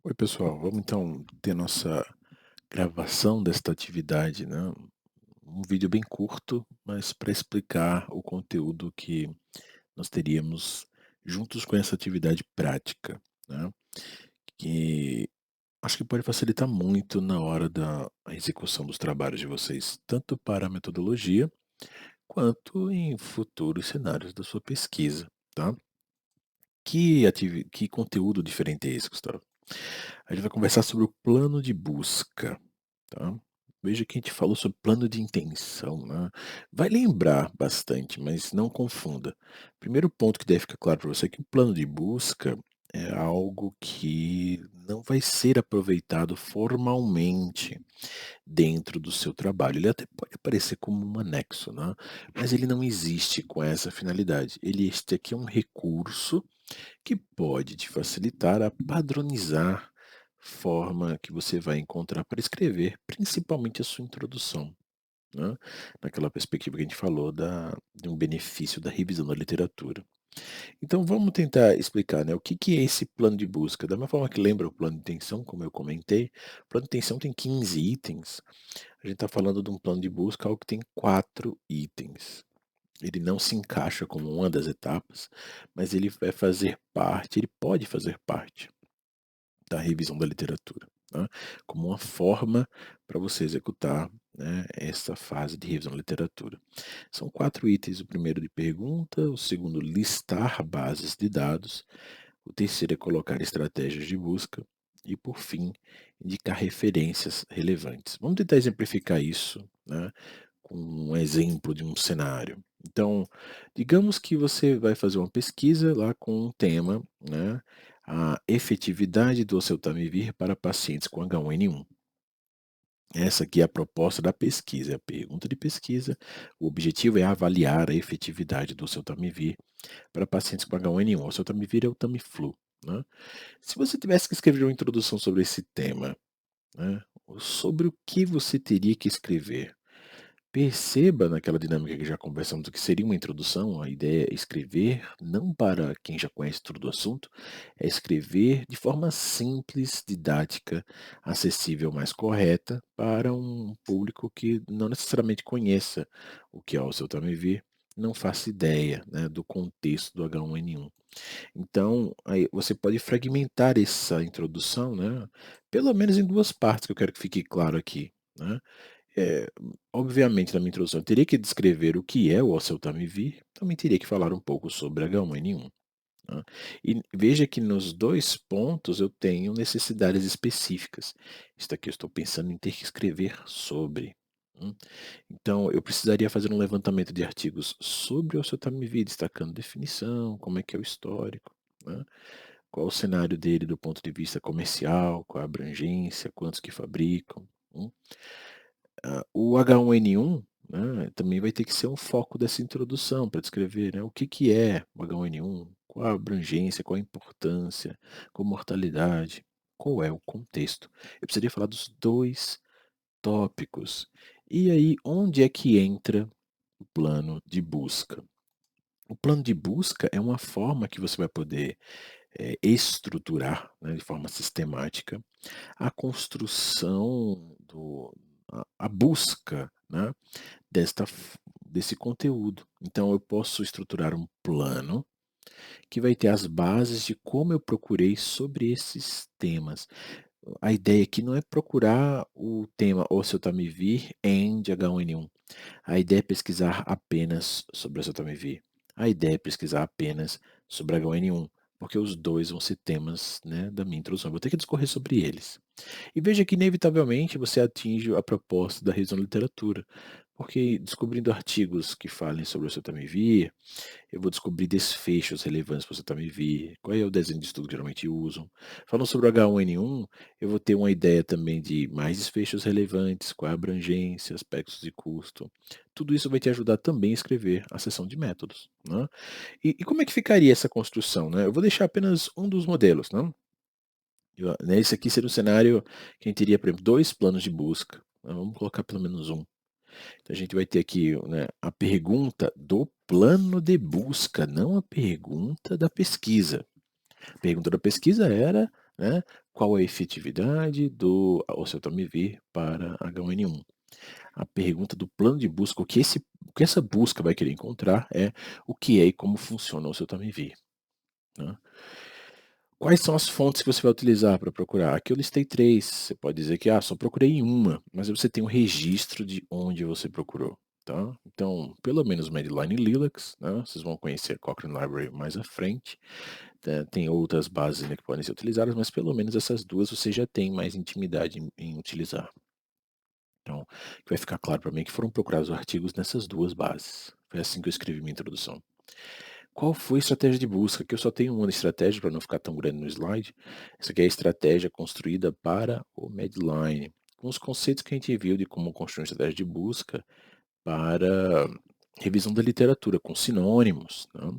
Oi, pessoal. Vamos então ter nossa gravação desta atividade, né? Um vídeo bem curto, mas para explicar o conteúdo que nós teríamos juntos com essa atividade prática, né? Que acho que pode facilitar muito na hora da execução dos trabalhos de vocês, tanto para a metodologia quanto em futuros cenários da sua pesquisa, tá? Que conteúdo diferente é esse, Gustavo? A gente vai conversar sobre o plano de busca, tá? Veja que a gente falou sobre plano de intenção, né? Vai lembrar bastante, mas não confunda. Primeiro ponto que deve ficar claro para você é que o plano de busca é algo que não vai ser aproveitado formalmente dentro do seu trabalho. Ele até pode aparecer como um anexo, né? Mas ele não existe com essa finalidade. Este aqui é um recurso que pode te facilitar a padronizar forma que você vai encontrar para escrever, principalmente a sua introdução, né? Naquela perspectiva que a gente falou de um benefício da revisão da literatura. Então vamos tentar explicar, né, o que que é esse plano de busca. Da mesma forma que lembra o plano de intenção, como eu comentei, o plano de intenção tem 15 itens. A gente está falando de um plano de busca, algo que tem 4 itens. Ele não se encaixa como uma das etapas, mas ele vai fazer parte, ele pode fazer parte da revisão da literatura, tá? Como uma forma para você executar, né, essa fase de revisão da literatura. São 4 itens: o primeiro de pergunta, o segundo listar bases de dados, o terceiro é colocar estratégias de busca e, por fim, indicar referências relevantes. Vamos tentar exemplificar isso, né, com um exemplo de um cenário. Então, digamos que você vai fazer uma pesquisa lá com um tema, né, a efetividade do oseltamivir para pacientes com H1N1. Essa aqui é a proposta da pesquisa, é a pergunta de pesquisa. O objetivo é avaliar a efetividade do oseltamivir para pacientes com H1N1. O oseltamivir é o Tamiflu, né? Se você tivesse que escrever uma introdução sobre esse tema, né, sobre o que você teria que escrever? Perceba naquela dinâmica que já conversamos que seria uma introdução, a ideia é escrever não para quem já conhece tudo do assunto, é escrever de forma simples, didática, acessível, mais correta para um público que não necessariamente conheça o que é o oseltamivir, não faça ideia, né, do contexto do H1N1. Então, aí você pode fragmentar essa introdução, né, pelo menos em 2 partes que eu quero que fique claro aqui, né. Eh, Obviamente, na minha introdução eu teria que descrever o que é o oseltamivir, também teria que falar um pouco sobre H1N1, né. E veja que nos 2 pontos eu tenho necessidades específicas. Isso aqui eu estou pensando em ter que escrever sobre. hum. Então eu precisaria fazer um levantamento de artigos sobre o oseltamivir, destacando definição, como é que é o histórico, né, qual o cenário dele do ponto de vista comercial, qual a abrangência, quantos que fabricam. O H1N1, né, também vai ter que ser um foco dessa introdução para descrever, né, o que que é o H1N1, qual a abrangência, qual a importância, qual mortalidade, qual é o contexto. Eu precisaria falar dos 2 tópicos. E aí, onde é que entra o plano de busca? O plano de busca é uma forma que você vai poder, estruturar, né, de forma sistemática, a construção a busca, né, desse conteúdo. Então eu posso estruturar um plano que vai ter as bases de como eu procurei sobre esses temas. A ideia aqui não é procurar o tema oseltamivir em de H1N1. A ideia é pesquisar apenas sobre oseltamivir. A ideia é pesquisar apenas sobre H1N1, porque os 2 vão ser temas, né, da minha introdução. Eu vou ter que discorrer sobre eles. E veja que inevitavelmente você atinge a proposta da revisão da literatura, porque descobrindo artigos que falem sobre o oseltamivir, eu vou descobrir desfechos relevantes para o oseltamivir, qual é o desenho de estudo que geralmente usam. Falando sobre o H1N1, eu vou ter uma ideia também de mais desfechos relevantes, qual é a abrangência, aspectos de custo. Tudo isso vai te ajudar também a escrever a seção de métodos, né. E como é que ficaria essa construção, né? Eu vou deixar apenas um dos modelos, né. Né, esse aqui seria um cenário que a gente teria, por exemplo, 2 planos de busca, né, vamos colocar pelo menos um. Então a gente vai ter aqui, né, a pergunta do plano de busca, não a pergunta da pesquisa. A pergunta da pesquisa era, né, qual a efetividade do oseltamivir para H1N1. A pergunta do plano de busca, o que essa busca vai querer encontrar é o que é e como funciona o oseltamivir, né. Quais são as fontes que você vai utilizar para procurar? Aqui eu listei 3. Você pode dizer que: "Ah, só procurei em uma", mas aí você tem um registro de onde você procurou, tá. Então, pelo menos Medline e Lilacs, né, vocês vão conhecer a Cochrane Library mais à frente, tem outras bases ainda que podem ser utilizadas, mas pelo menos essas 2 você já tem mais intimidade em utilizar. Então, vai ficar claro para mim que foram procurados artigos nessas 2 bases. Foi assim que eu escrevi minha introdução. Qual foi a estratégia de busca? Que eu só tenho uma estratégia para não ficar tão grande no slide. Essa aqui é a estratégia construída para o Medline, com os conceitos que a gente viu de como construir uma estratégia de busca para revisão da literatura, com sinônimos, né.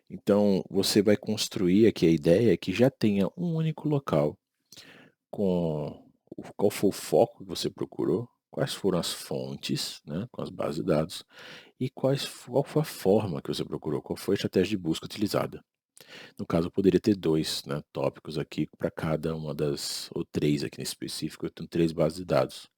Então, você vai construir aqui a ideia é que já tenha um único local com qual foi o foco que você procurou, quais foram as fontes, né, com as bases de dados, e qual foi a forma que você procurou, qual foi a estratégia de busca utilizada. No caso, eu poderia ter 2, né, tópicos aqui para cada uma das ou 3 aqui nesse específico, eu tenho 3 bases de dados.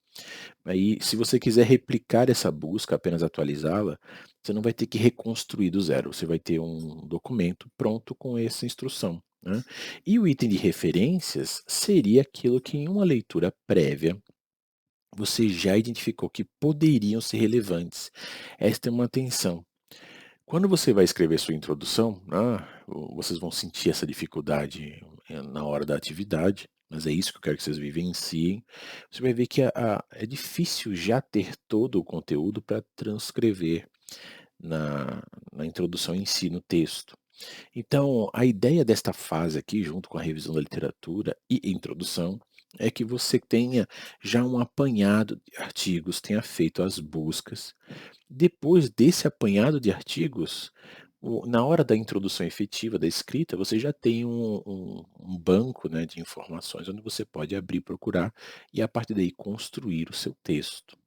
Aí, se você quiser replicar essa busca, apenas atualizá-la, você não vai ter que reconstruir do zero, você vai ter um documento pronto com essa instrução, né. E o item de referências seria aquilo que em uma leitura prévia, você já identificou que poderiam ser relevantes. Esta é uma atenção. Quando você vai escrever sua introdução, vocês vão sentir essa dificuldade, na hora da atividade, mas é isso que eu quero que vocês vivenciem. Você vai ver que é difícil já ter todo o conteúdo para transcrever na na introdução em si, no texto. Então, a ideia desta fase aqui, junto com a revisão da literatura e introdução, é que você tenha já um apanhado de artigos, tenha feito as buscas. Depois desse apanhado de artigos, na hora da introdução efetiva da escrita, você já tem um banco, né, de informações onde você pode abrir, procurar e a partir daí construir o seu texto.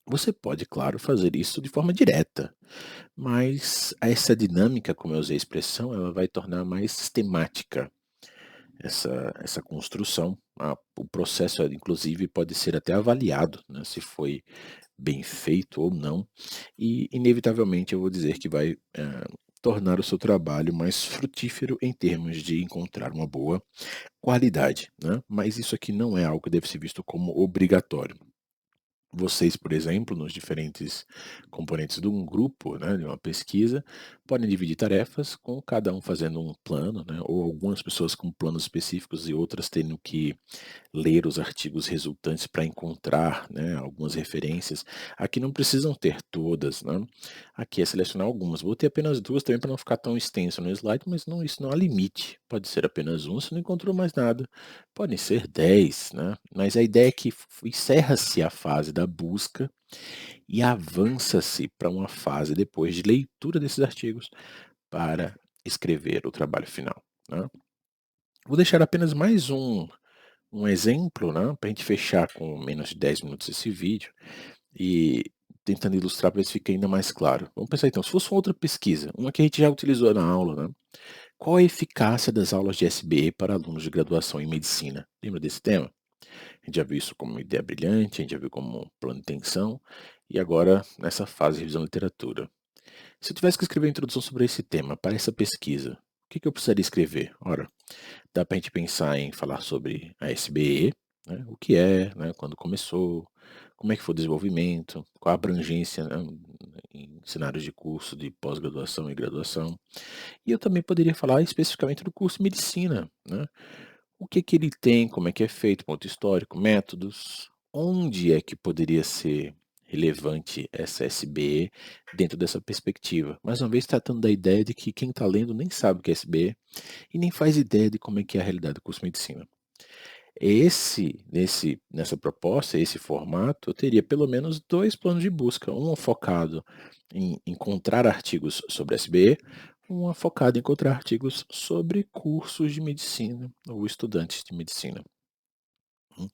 Você pode, claro, fazer isso de forma direta, mas essa dinâmica, como eu usei a expressão, ela vai tornar mais sistemática essa construção. O processo, inclusive, pode ser até avaliado, né, se foi bem feito ou não, e inevitavelmente eu vou dizer que vai, tornar o seu trabalho mais frutífero em termos de encontrar uma boa qualidade, né. Mas isso aqui não é algo que deve ser visto como obrigatório. Vocês, por exemplo, nos diferentes componentes de um grupo, né, de uma pesquisa, podem dividir tarefas com cada um fazendo um plano, né, ou algumas pessoas com planos específicos e outras tendo que ler os artigos resultantes para encontrar, né, algumas referências. Aqui não precisam ter todas, né. Aqui é selecionar algumas. Vou ter apenas 2 também para não ficar tão extenso no slide, mas não, isso não há limite. Pode ser apenas um, se não encontrou mais nada. Podem ser 10, né. Mas a ideia é que encerra-se a fase da busca e avança-se para uma fase depois de leitura desses artigos para escrever o trabalho final, né. Vou deixar apenas mais um exemplo, né, para a gente fechar com menos de 10 minutos esse vídeo e tentando ilustrar para ver se fica ainda mais claro. Vamos pensar então, se fosse uma outra pesquisa, uma que a gente já utilizou na aula, né, qual a eficácia das aulas de SBE para alunos de graduação em medicina? Lembra desse tema? A gente já viu isso como uma ideia brilhante, a gente já viu como um plano de intenção, e agora nessa fase de revisão da literatura. Se eu tivesse que escrever uma introdução sobre esse tema, para essa pesquisa, o que que eu precisaria escrever? Ora, dá para a gente pensar em falar sobre a SBE, né, o que é, né, quando começou, como é que foi o desenvolvimento, qual a abrangência, né, em cenários de curso de pós-graduação e graduação. E eu também poderia falar especificamente do curso de medicina, né, o que que ele tem, como é que é feito, ponto histórico, métodos, onde é que poderia ser relevante essa SBE dentro dessa perspectiva. Mais uma vez tratando da ideia de que quem está lendo nem sabe o que é SBE e nem faz ideia de como é que é a realidade do curso de medicina. Nessa proposta, esse formato, eu teria pelo menos 2 planos de busca, um focado em encontrar artigos sobre SBE, uma focada em encontrar artigos sobre cursos de medicina ou estudantes de medicina. Hum.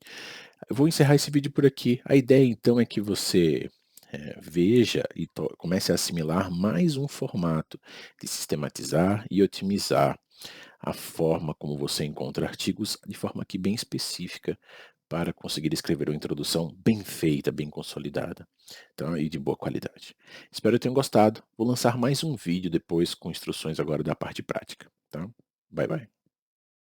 Eu vou encerrar esse vídeo por aqui. A ideia então é que você, veja e comece a assimilar mais um formato de sistematizar e otimizar a forma como você encontra artigos de forma aqui bem específica para conseguir escrever uma introdução bem feita, bem consolidada, então, e de boa qualidade. Espero que tenham gostado. Vou lançar mais um vídeo depois com instruções agora da parte prática, tá? Bye bye.